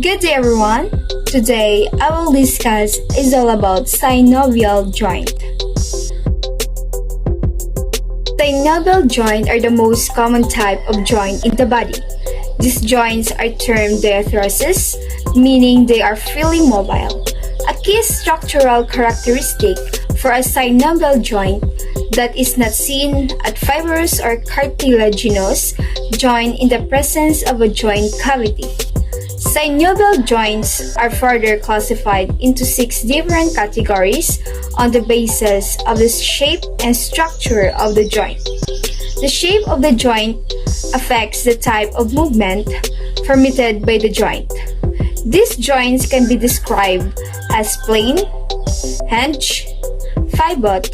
Good day everyone! Today I will discuss is all about synovial joint. Synovial joint are the most common type of joint in the body. These joints are termed diarthrosis, meaning they are freely mobile. A key structural characteristic for a synovial joint that is not seen at fibrous or cartilaginous joint in the presence of a joint cavity. Synovial joints are further classified into 6 different categories on the basis of the shape and structure of the joint. The shape of the joint affects the type of movement permitted by the joint. These joints can be described as plane, hinge, pivot,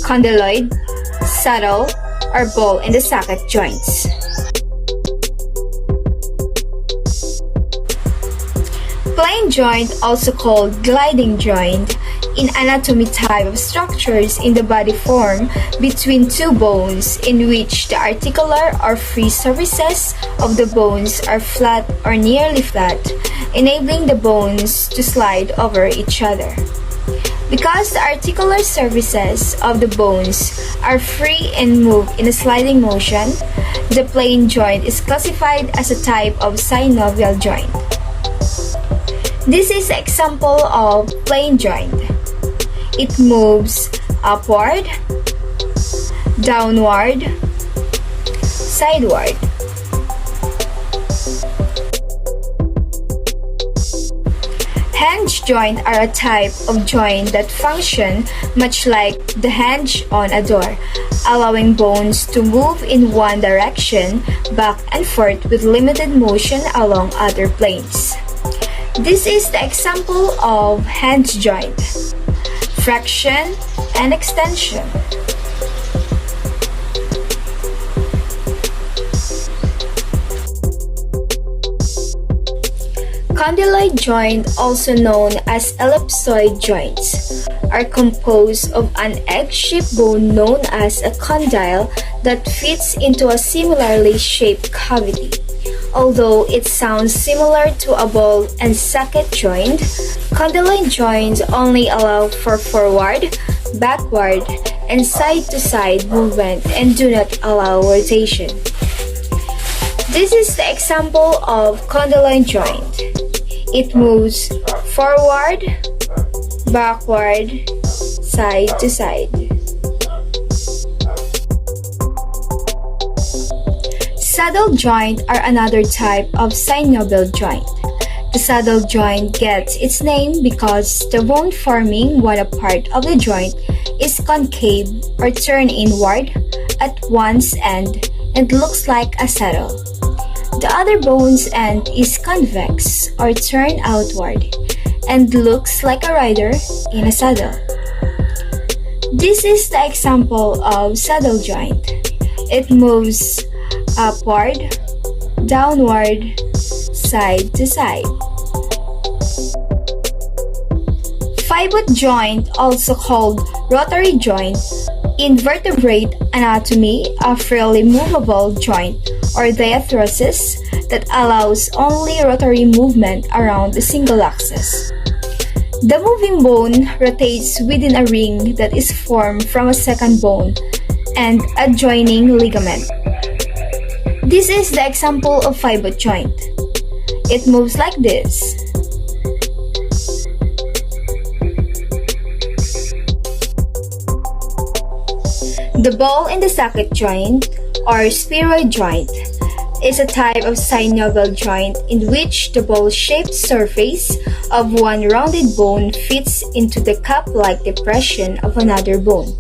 condyloid, saddle, or ball in the socket joints. Plane joint, also called gliding joint, in anatomy type of structures in the body form between two bones in which the articular or free surfaces of the bones are flat or nearly flat, enabling the bones to slide over each other. Because the articular surfaces of the bones are free and move in a sliding motion, the plane joint is classified as a type of synovial joint. This is an example of plane joint. It moves upward, downward, sideward. Hinge joint are a type of joint that function much like the hinge on a door, allowing bones to move in one direction back and forth with limited motion along other planes. This is the example of hinge joint, flexion and extension. Condyloid joint, also known as ellipsoid joints, are composed of an egg-shaped bone known as a condyle that fits into a similarly shaped cavity. Although it sounds similar to a ball and socket joint, condyloid joints only allow for forward, backward, and side-to-side movement and do not allow rotation. This is the example of condyloid joint. It moves forward, backward, side to side. Saddle joint are another type of synovial joint. The saddle joint gets its name because the bone forming one part of the joint is concave or turned inward at one's end and looks like a saddle. The other bone's end is convex or turned outward and looks like a rider in a saddle. This is the example of saddle joint. It moves upward, downward, side to side. Pivot joint, also called rotary joint, in vertebrate anatomy, a freely movable joint or diarthrosis that allows only rotary movement around a single axis. The moving bone rotates within a ring that is formed from a second bone and adjoining ligament. This is the example of pivot joint. It moves like this. The ball in the socket joint, or spheroid joint, is a type of synovial joint in which the ball-shaped surface of one rounded bone fits into the cup-like depression of another bone.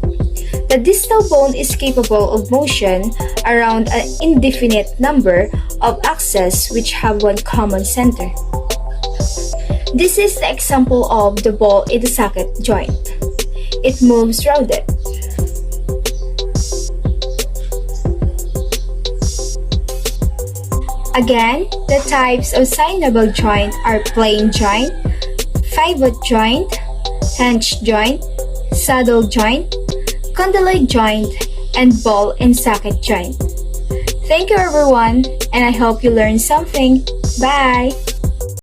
The distal bone is capable of motion around an indefinite number of axes which have one common center. This is the example of the ball in the socket joint. It moves rounded. Again, the types of synovial joint are plane joint, pivot joint, hinge joint, saddle joint, condyloid joint, and ball and socket joint. Thank you everyone, and I hope you learned something. Bye!